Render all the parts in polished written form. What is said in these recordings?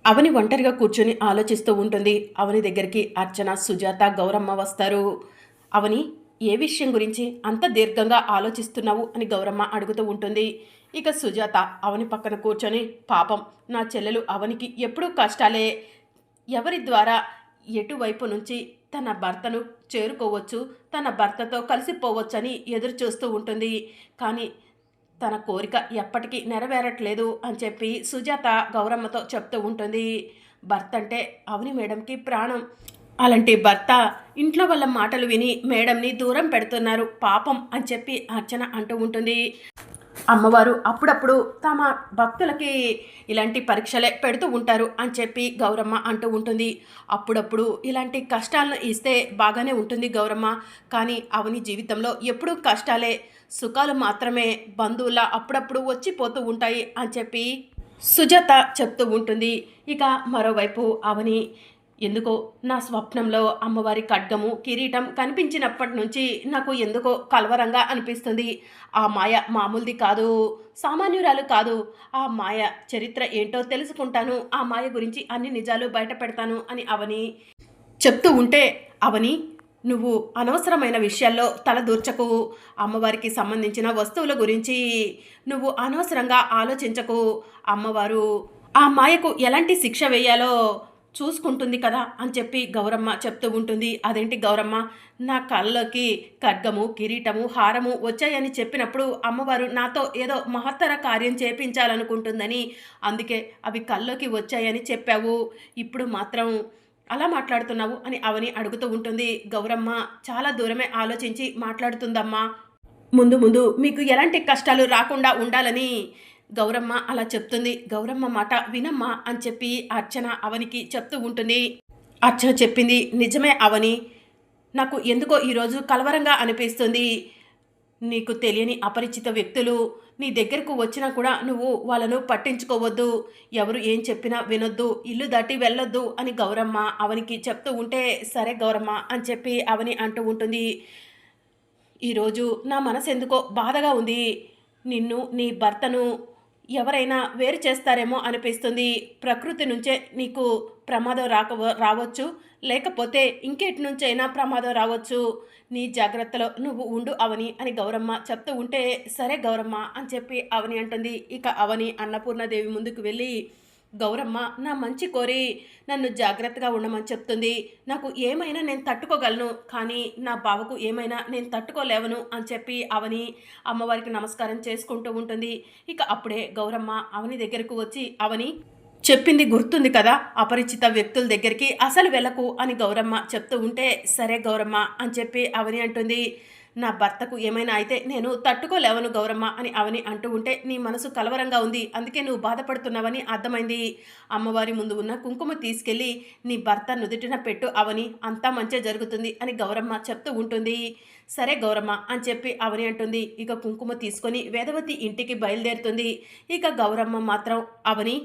అవని ఒంటరిగా కూర్చొని ఆలోచిస్తూ ఉంటుంది. అవని దగ్గరికి అర్చన, సుజాత, గౌరమ్మ వస్తారు. అవని, ఏ విషయం గురించి అంత దీర్ఘంగా ఆలోచిస్తున్నావు అని గౌరమ్మ అడుగుతూ ఉంటుంది. ఇక సుజాత అవని పక్కన కూర్చొని, పాపం నా చెల్లెలు అవనికి ఎప్పుడూ కష్టాలే. ఎవరి ద్వారా ఎటువైపు నుంచి తన భర్తను చేరుకోవచ్చు, తన భర్తతో కలిసిపోవచ్చని ఎదురు చూస్తూ ఉంటుంది. కానీ తన కోరిక ఎప్పటికీ నెరవేరట్లేదు అని చెప్పి సుజాత గౌరమ్మతో చెప్తూ ఉంటుంది. భర్త అంటే అవని మేడంకి ప్రాణం. అలాంటి భర్త ఇంట్లో వాళ్ళ మాటలు విని మేడంని దూరం పెడుతున్నారు పాపం అని చెప్పి అర్చన అంటూ ఉంటుంది. అమ్మవారు అప్పుడప్పుడు తమ భక్తులకి ఇలాంటి పరీక్షలే పెడుతూ ఉంటారు అని చెప్పి గౌరమ్మ అంటూ ఉంటుంది. అప్పుడప్పుడు ఇలాంటి కష్టాలను ఇస్తే బాగానే ఉంటుంది గౌరమ్మ, కానీ అవని జీవితంలో ఎప్పుడూ కష్టాలే, సుఖాలు మాత్రమే బంధువులా అప్పుడప్పుడు వచ్చిపోతూ ఉంటాయి అని చెప్పి సుజాత చెప్తూ ఉంటుంది. ఇక మరోవైపు అవని, ఎందుకో నా స్వప్నంలో అమ్మవారి ఖడ్గము, కిరీటం కనిపించినప్పటి నుంచి నాకు ఎందుకో కలవరంగా అనిపిస్తుంది. ఆ మాయ మామూలుది కాదు, సామాన్యురాలు కాదు. ఆ మాయ చరిత్ర ఏంటో తెలుసుకుంటాను, ఆ మాయ గురించి అన్ని నిజాలు బయట పెడతాను అని అవని చెప్తూ ఉంటే, అవని నువ్వు అనవసరమైన విషయాల్లో తలదూర్చకు, అమ్మవారికి సంబంధించిన వస్తువుల గురించి నువ్వు అనవసరంగా ఆలోచించకు. అమ్మవారు ఆ మాయకు ఎలాంటి శిక్ష వేయాలో చూసుకుంటుంది కదా అని చెప్పి గౌరమ్మ చెప్తూ ఉంటుంది. అదేంటి గౌరమ్మ, నా కళ్ళలోకి ఖడ్గము, కిరీటము, హారము వచ్చాయని చెప్పినప్పుడు అమ్మవారు నాతో ఏదో మహత్తర కార్యం చేపించాలనుకుంటుందని, అందుకే అవి కళ్ళలోకి వచ్చాయని చెప్పావు. ఇప్పుడు మాత్రం అలా మాట్లాడుతున్నావు అని అవని అడుగుతూ ఉంటుంది. గౌరమ్మ చాలా దూరమే ఆలోచించి మాట్లాడుతుందమ్మా. ముందు ముందు మీకు ఎలాంటి కష్టాలు రాకుండా ఉండాలని గౌరమ్మ అలా చెప్తుంది. గౌరమ్మ మాట వినమ్మా అని చెప్పి అర్చన అవనికి చెప్తూ ఉంటుంది. అర్చన చెప్పింది నిజమే అవని, నాకు ఎందుకో ఈరోజు కలవరంగా అనిపిస్తుంది. నీకు తెలియని అపరిచిత వ్యక్తులు నీ దగ్గరకు వచ్చినా కూడా నువ్వు వాళ్ళను పట్టించుకోవద్దు, ఎవరు ఏం చెప్పినా వినొద్దు, ఇల్లు దాటి వెళ్ళొద్దు అని గౌరమ్మ అవనికి చెప్తూ ఉంటే, సరే గౌరమ్మ అని చెప్పి అవని అంటూ ఉంటుంది. ఈరోజు నా మనసు ఎందుకో బాధగా ఉంది. నిన్ను, నీ భర్తను ఎవరైనా వేరు చేస్తారేమో అనిపిస్తుంది. ప్రకృతి నుంచే నీకు ప్రమాదం రావచ్చు, లేకపోతే ఇంకెటి నుంచైనా ప్రమాదం రావచ్చు. నీ జాగ్రత్తలో నువ్వు ఉండు అవని అని గౌరమ్మ చెప్తూ ఉంటే, సరే గౌరమ్మ అని చెప్పి అవని అంటుంది. ఇక అవని అన్నపూర్ణాదేవి ముందుకు వెళ్ళి, గౌరమ్మ నా మంచి కోరి నన్ను జాగ్రత్తగా ఉండమని చెప్తుంది. నాకు ఏమైనా నేను తట్టుకోగలను, కానీ నా బావకు ఏమైనా నేను తట్టుకోలేవను అని చెప్పి అవని అమ్మవారికి నమస్కారం చేసుకుంటూ ఉంటుంది. ఇక అప్పుడే గౌరమ్మ అవని దగ్గరకు వచ్చి, అవని చెప్పింది గుర్తుంది కదా, అపరిచిత వ్యక్తుల దగ్గరికి అసలు వెళ్ళకు అని గౌరమ్మ చెప్తూ ఉంటే, సరే గౌరమ్మ అని చెప్పి అవని అంటుంది. నా భర్తకు ఏమైనా అయితే నేను తట్టుకోలేవను గౌరమ్మ అని అవని అంటూ ఉంటే, నీ మనసు కలవరంగా ఉంది, అందుకే నువ్వు బాధపడుతున్నావని అర్థమైంది. అమ్మవారి ముందు ఉన్న కుంకుమ తీసుకెళ్ళి నీ భర్త నుదుటిన పెట్టు అవని, అంతా మంచి జరుగుతుంది అని గౌరమ్మ చెప్తూ ఉంటుంది. సరే గౌరమ్మ అని చెప్పి అవని అంటుంది. ఇక కుంకుమ తీసుకొని వేదవతి ఇంటికి బయలుదేరుతుంది. ఇక గౌరమ్మ మాత్రం, అవని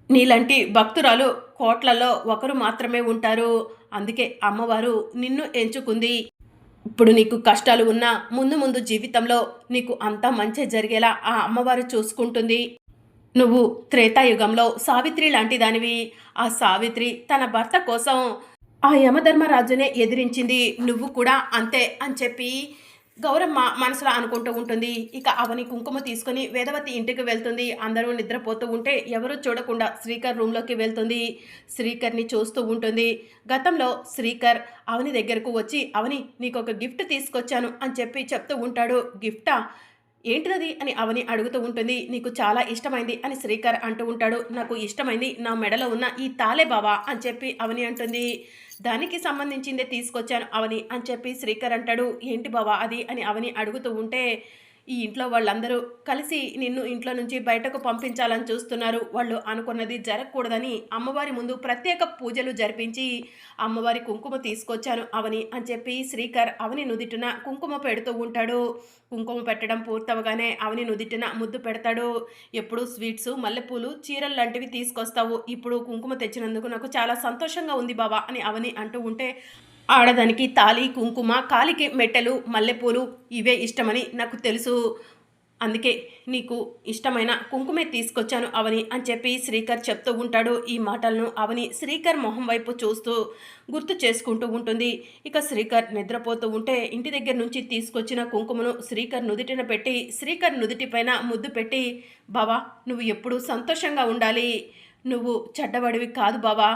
నీలాంటి భక్తురాలు కోట్లలో ఒకరు మాత్రమే ఉంటారు, అందుకే అమ్మవారు నిన్ను ఎంచుకుంది. ఇప్పుడు నీకు కష్టాలు ఉన్నా ముందు ముందు జీవితంలో నీకు అంతా మంచి జరిగేలా ఆ అమ్మవారు చూసుకుంటుంది. నువ్వు త్రేతాయుగంలో సావిత్రి లాంటి దానివి. ఆ సావిత్రి తన భర్త కోసం ఆ యమధర్మరాజునే ఎదిరించింది, నువ్వు కూడా అంతే అని చెప్పి గౌరమ్మ మనసులో అనుకుంటూ ఉంటుంది. ఇక అవని కుంకుమ తీసుకొని వేదవతి ఇంటికి వెళ్తుంది. అందరూ నిద్రపోతూ ఉంటే ఎవరూ చూడకుండా శ్రీకర్ రూమ్లోకి వెళ్తుంది. శ్రీకర్ని చూస్తూ ఉంటుంది. గతంలో శ్రీకర్ అవని దగ్గరకు వచ్చి, అవని నీకు ఒక గిఫ్ట్ తీసుకొచ్చాను అని చెప్పి చెప్తూ ఉంటాడు. గిఫ్టా, ఏంటిది అని అవని అడుగుతూ ఉంటుంది. నీకు చాలా ఇష్టమైంది అని శ్రీకర్ అంటూ ఉంటాడు. నాకు ఇష్టమైంది నా మెడలో ఉన్న ఈ తాలే బావా అని చెప్పి అవని అంటుంది. దానికి సంబంధించిందే తీసుకొచ్చాను అవని అని చెప్పి శ్రీకర్ అంటాడు. ఏంటి బావా అది అని అవని అడుగుతూ ఉంటే, ఈ ఇంట్లో వాళ్ళందరూ కలిసి నిన్ను ఇంట్లో నుంచి బయటకు పంపించాలని చూస్తున్నారు. వాళ్ళు అనుకున్నది జరగకూడదని అమ్మవారి ముందు ప్రత్యేక పూజలు జరిపించి అమ్మవారి కుంకుమ తీసుకొచ్చాను అవని అని చెప్పి శ్రీకర్ అవని నుదిటిన కుంకుమ పెడుతూ ఉంటాడు. కుంకుమ పెట్టడం పూర్తవగానే అవని నుదిటిన ముద్దు పెడతాడు. ఎప్పుడు స్వీట్స్, మల్లెపూలు, చీరలు లాంటివి తీసుకొస్తావు, ఇప్పుడు కుంకుమ తెచ్చినందుకు నాకు చాలా సంతోషంగా ఉంది బావా అని అవని అంటూ ఉంటే, ఆడదానికి తాళి, కుంకుమ, కాలికి మెట్టెలు, మల్లెపూలు ఇవే ఇష్టమని నాకు తెలుసు. అందుకే నీకు ఇష్టమైన కుంకుమే తీసుకొచ్చాను అవని అని చెప్పి శ్రీకర్ చెప్తూ ఉంటాడు. ఈ మాటలను అవని శ్రీకర్ మొహం వైపు చూస్తూ గుర్తు చేసుకుంటూ ఉంటుంది. ఇక శ్రీకర్ నిద్రపోతూ ఉంటే ఇంటి దగ్గర నుంచి తీసుకొచ్చిన కుంకుమను శ్రీకర్ నుదిటిన పెట్టి శ్రీకర్ నుదిటిపైన ముద్దు పెట్టి, బావా నువ్వు ఎప్పుడూ సంతోషంగా ఉండాలి, నువ్వు చెడ్డవాడివి కాదు బావా,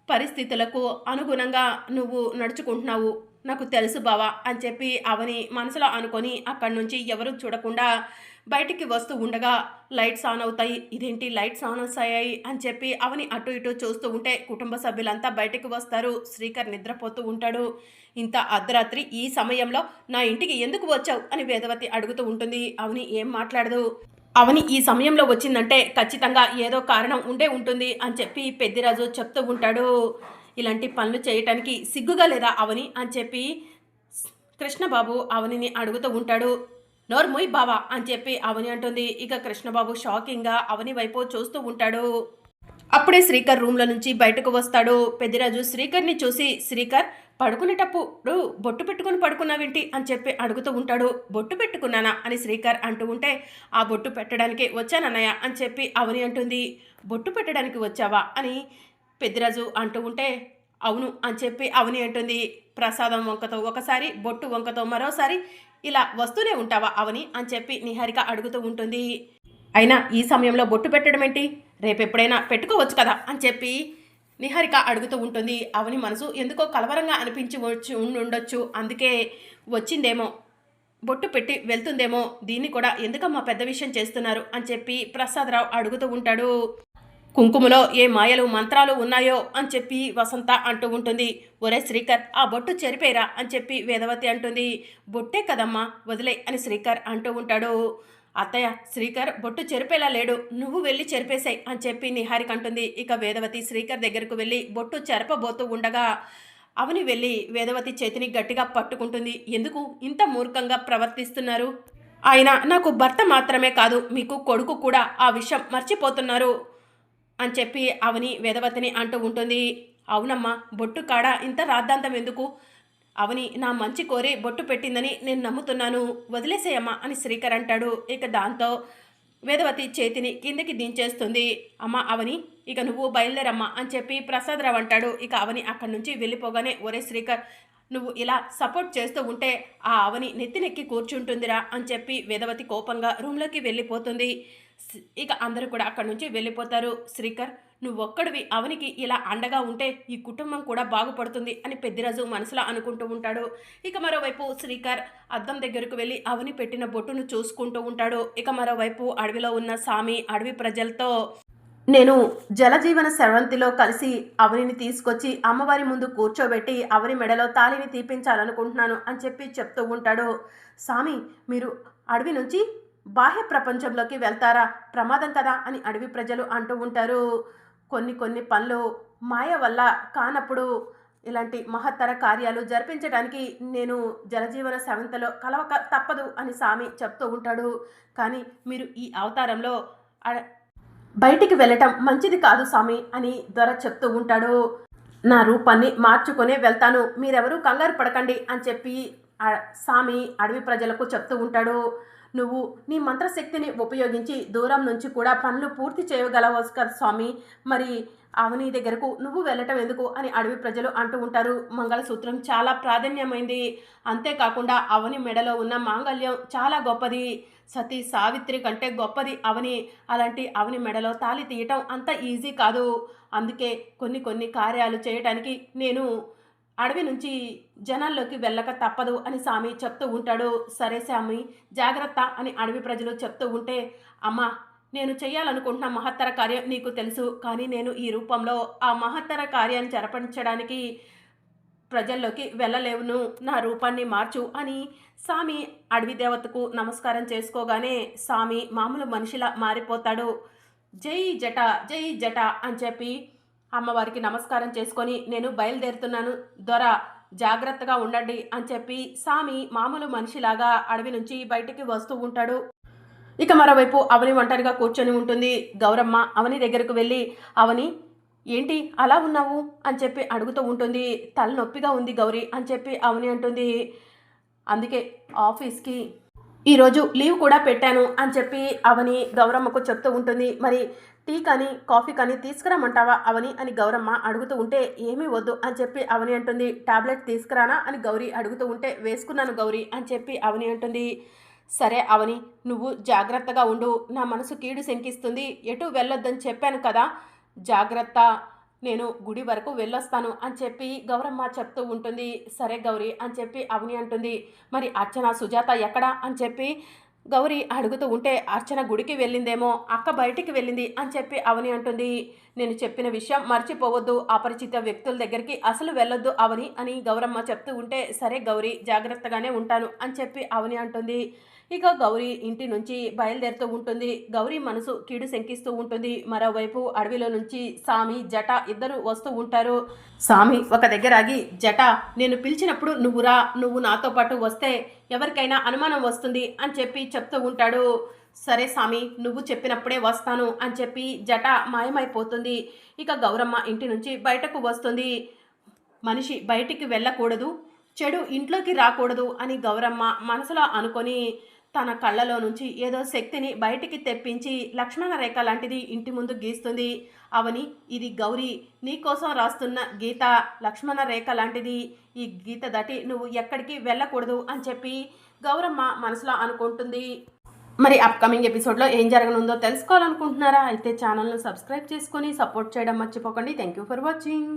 పరిస్థితులకు అనుగుణంగా నువ్వు నడుచుకుంటున్నావు, నాకు తెలుసు బావా అని చెప్పి అవని మనసులో అనుకొని అక్కడి నుంచి ఎవరు చూడకుండా బయటికి వస్తూ ఉండగా లైట్స్ ఆన్ అవుతాయి. ఇదేంటి లైట్స్ ఆన్ అవుతాయి అని చెప్పి అవని అటు ఇటు చూస్తూ ఉంటే కుటుంబ సభ్యులంతా బయటికి వస్తారు. శ్రీకర్ నిద్రపోతూ ఉంటాడు. ఇంత అర్ధరాత్రి ఈ సమయంలో నా ఇంటికి ఎందుకు వచ్చావు అని వేదవతి అడుగుతూ ఉంటుంది. అవని ఏం మాట్లాడదు. అవని ఈ సమయంలో వచ్చిందంటే ఖచ్చితంగా ఏదో కారణం ఉండే ఉంటుంది అని చెప్పి పెద్దిరాజు చెప్తూ ఉంటాడు. ఇలాంటి పనులు చేయటానికి సిగ్గుగా లేదా అవని అని చెప్పి కృష్ణబాబు అవనిని అడుగుతూ ఉంటాడు. నోర్ముయ్ బావా అని చెప్పి అవని అంటుంది. ఇక కృష్ణబాబు షాకింగ్గా అవని వైపు చూస్తూ ఉంటాడు. అప్పుడే శ్రీకర్ రూమ్లో నుంచి బయటకు వస్తాడు. పెద్దిరాజు శ్రీకర్ని చూసి, శ్రీకర్ పడుకునేటప్పుడు బొట్టు పెట్టుకుని పడుకున్నావేంటి అని చెప్పి అడుగుతూ ఉంటాడు. బొట్టు పెట్టుకున్నానా అని శ్రీకర్ అంటూ ఉంటే, ఆ బొట్టు పెట్టడానికి వచ్చానన్నయ్య అని చెప్పి అవని అంటుంది. బొట్టు పెట్టడానికి వచ్చావా అని పెద్దిరాజు అంటూ ఉంటే, అవును అని చెప్పి అవని అంటుంది. ప్రసాదం వంకతో ఒకసారి, బొట్టు వంకతో మరోసారి ఇలా వస్తూనే ఉంటావా అవని అని చెప్పి నిహారిక అడుగుతూ ఉంటుంది. అయినా ఈ సమయంలో బొట్టు పెట్టడం ఏంటి, రేపెప్పుడైనా పెట్టుకోవచ్చు కదా అని చెప్పి నిహారిక అడుగుతూ ఉంటుంది. అవని మనసు ఎందుకో కలవరంగా అనిపించి ఉండొచ్చు, అందుకే వచ్చిందేమో, బొట్టు పెట్టి వెళ్తుందేమో, దీన్ని కూడా ఎందుకమ్మా పెద్ద విషయం చేస్తున్నారు అని చెప్పి ప్రసాదరావు అడుగుతూ ఉంటాడు. కుంకుమలో ఏ మాయలు మంత్రాలు ఉన్నాయో అని చెప్పి వసంత అంటూ ఉంటుంది. ఒరే శ్రీకర్ ఆ బొట్టు చెరిపేరా అని చెప్పి వేదవతి అంటుంది. బొట్టే కదమ్మా వదిలే అని శ్రీకర్ అంటూ ఉంటాడు. అత్తయ్య శ్రీకర్ బొట్టు చెరిపేలా లేడు, నువ్వు వెళ్ళి చెరిపేసాయి అని చెప్పి నిహారిక అంటుంది. ఇక వేదవతి శ్రీకర్ దగ్గరకు వెళ్ళి బొట్టు చెరపబోతూ ఉండగా అవని వెళ్ళి వేదవతి చేతిని గట్టిగా పట్టుకుంటుంది. ఎందుకు ఇంత మూర్ఖంగా ప్రవర్తిస్తున్నారు, ఆయన నాకు భర్త మాత్రమే కాదు మీకు కొడుకు కూడా, ఆ విషయం మర్చిపోతున్నారు అని చెప్పి అవని వేదవతిని అంటూ ఉంటుంది. అవునమ్మా బొట్టు కాడ ఇంత రాద్ధాంతం ఎందుకు, అవని నా మంచి కోరి బొట్టు పెట్టిందని నేను నమ్ముతున్నాను, వదిలేసేయమ్మా అని శ్రీకర్ అంటాడు. ఇక దాంతో వేదవతి చేతిని కిందకి దించేస్తుంది. అమ్మ అవని ఇక నువ్వు బయలుదేరమ్మా అని చెప్పి ప్రసాదరావు అంటాడు. ఇక అవని అక్కడి నుంచి వెళ్ళిపోగానే, ఒరే శ్రీకర్ నువ్వు ఇలా సపోర్ట్ చేస్తూ ఉంటే ఆ అవని నెత్తినెక్కి కూర్చుంటుందిరా అని చెప్పి వేదవతి కోపంగా రూమ్లోకి వెళ్ళిపోతుంది. ఇక అందరూ కూడా అక్కడి నుంచి వెళ్ళిపోతారు. శ్రీకర్ నువ్వొక్కడివి అవనికి ఇలా అండగా ఉంటే ఈ కుటుంబం కూడా బాగుపడుతుంది అని పెద్దిరాజు మనసులో అనుకుంటూ ఉంటాడు. ఇక మరోవైపు శ్రీకర్ అద్దం దగ్గరకు వెళ్ళి అవని పెట్టిన బొట్టును చూసుకుంటూ ఉంటాడు. ఇక మరోవైపు అడవిలో ఉన్న సామి అడవి ప్రజలతో, నేను జలజీవన స్రవంతిలో కలిసి అవనిని తీసుకొచ్చి అమ్మవారి ముందు కూర్చోబెట్టి అవని మెడలో తాళిని తీపించాలనుకుంటున్నాను అని చెప్పి చెప్తూ ఉంటాడు. సామి మీరు అడవి నుంచి బాహ్య ప్రపంచంలోకి వెళ్తారా, ప్రమాదం కదా అని అడవి ప్రజలు అంటూ ఉంటారు. కొన్ని పనులు మాయ వల్ల కానప్పుడు ఇలాంటి మహత్తర కార్యాలు జరిపించడానికి నేను జలజీవన స్రవంతిలో కలవక తప్పదు అని సామి చెప్తూ ఉంటాడు. కానీ మీరు ఈ అవతారంలో బయటికి వెళ్ళటం మంచిది కాదు సామి అని దొర చెప్తూ ఉంటాడు. నా రూపాన్ని మార్చుకొనే వెళ్తాను, మీరెవరూ కంగారు పడకండి అని చెప్పి సామి అడవి ప్రజలకు చెప్తూ ఉంటాడు. నువ్వు నీ మంత్రశక్తిని ఉపయోగించి దూరం నుంచి కూడా పనులు పూర్తి చేయగలవు కదా స్వామి, మరి అవని దగ్గరకు నువ్వు వెళ్ళటం ఎందుకు అని అడవి ప్రజలు అంటూ ఉంటారు. మంగళసూత్రం చాలా ప్రాధాన్యమైంది, అంతేకాకుండా అవని మెడలో ఉన్న మాంగళ్యం చాలా గొప్పది, సతీ సావిత్రి కంటే గొప్పది అవని, అలాంటి అవని మెడలో తాళి తీయటం అంత ఈజీ కాదు, అందుకే కొన్ని కార్యాలు చేయటానికి నేను అడవి నుంచి జనాల్లోకి వెళ్ళక తప్పదు అని సామి చెప్తూ ఉంటాడు. సరే సామి జాగ్రత్త అని అడవి ప్రజలు చెప్తూ ఉంటే, అమ్మ నేను చేయాలనుకుంటున్న మహత్తర కార్యం నీకు తెలుసు, కానీ నేను ఈ రూపంలో ఆ మహత్తర కార్యాన్ని జరపంచడానికి ప్రజల్లోకి వెళ్ళలేవును, నా రూపాన్ని మార్చు అని సామి అడవి దేవతకు నమస్కారం చేసుకోగానే సామి మామూలు మనిషిలా మారిపోతాడు. జై జట జై జట అని చెప్పి అమ్మవారికి నమస్కారం చేసుకొని, నేను బయలుదేరుతున్నాను దొర జాగ్రత్తగా ఉండండి అని చెప్పి సామి మామూలు మనిషిలాగా అడవి నుంచి బయటికి వస్తూ ఉంటాడు. ఇక మరోవైపు అవని ఒంటరిగా కూర్చొని ఉంటుంది. గౌరమ్మ అవని దగ్గరకు వెళ్ళి, అవని ఏంటి అలా ఉన్నావు అని చెప్పి అడుగుతూ ఉంటుంది. తలనొప్పిగా ఉంది గౌరీ అని చెప్పి అవని అంటుంది. అందుకే ఆఫీస్కి ఈరోజు లీవ్ కూడా పెట్టాను అని చెప్పి అవని గౌరమ్మకు చెప్తూ ఉంటుంది. మరి టీ కానీ, కాఫీ కానీ తీసుకురమ్మంటావా అవని అని గౌరమ్మ అడుగుతూ ఉంటే, ఏమీ వద్దు అని చెప్పి అవని అంటుంది. టాబ్లెట్ తీసుకురానా అని గౌరి అడుగుతూ ఉంటే, వేసుకున్నాను గౌరి అని చెప్పి అవని అంటుంది. సరే అవని, నువ్వు జాగ్రత్తగా ఉండు. నా మనసు కీడు శంకిస్తుంది. ఎటు వెళ్ళొద్దని చెప్పాను కదా! జాగ్రత్త. నేను గుడి వరకు వెళ్ళొస్తాను అని చెప్పి గౌరమ్మ చెప్తూ ఉంటుంది. సరే గౌరి అని చెప్పి అవని అంటుంది. మరి అర్చన, సుజాత ఎక్కడా అని చెప్పి గౌరి అడుగుతూ ఉంటే, అర్చన గుడికి వెళ్ళిందేమో, అక్క బయటికి వెళ్ళింది అని చెప్పి అవని అంటుంది. నేను చెప్పిన విషయం మర్చిపోవద్దు. అపరిచిత వ్యక్తుల దగ్గరికి అసలు వెళ్ళొద్దు అవని అని గౌరమ్మ చెప్తూ ఉంటే, సరే గౌరి జాగ్రత్తగానే ఉంటాను అని చెప్పి అవని అంటుంది. ఇక గౌరి ఇంటి నుంచి బయలుదేరుతూ ఉంటుంది. గౌరి మనసు కీడు శంకిస్తూ ఉంటుంది. మరోవైపు అడవిలో నుంచి సామి, జట ఇద్దరు వస్తూ ఉంటారు. సామి ఒక దగ్గర ఆగి, జట నేను పిలిచినప్పుడు నువ్వు రా, నువ్వు నాతో పాటు వస్తే ఎవరికైనా అనుమానం వస్తుంది అని చెప్పి చెప్తూ ఉంటాడు. సరే సామి, నువ్వు చెప్పినప్పుడే వస్తాను అని చెప్పి జట మాయమైపోతుంది. ఇక గౌరమ్మ ఇంటి నుంచి బయటకు వస్తుంది. మనిషి బయటికి వెళ్ళకూడదు, చెడు ఇంట్లోకి రాకూడదు అని గౌరమ్మ మనసులో అనుకొని తన కళ్ళలో నుంచి ఏదో శక్తిని బయటికి తెప్పించి లక్ష్మణ రేఖ లాంటిది ఇంటి ముందు గీస్తుంది. అవని, ఇది గౌరీ నీకోసం రాస్తున్న గీత, లక్ష్మణ రేఖ లాంటిది. ఈ గీత దాటి నువ్వు ఎక్కడికి వెళ్ళకూడదు అని చెప్పి గౌరమ్మ మనసులో అనుకుంటుంది. మరి అప్కమింగ్ ఎపిసోడ్లో ఏం జరగనుందో తెలుసుకోవాలనుకుంటున్నారా? అయితే ఛానల్ను సబ్స్క్రైబ్ చేసుకొని సపోర్ట్ చేయడం మర్చిపోకండి. Thank you for watching.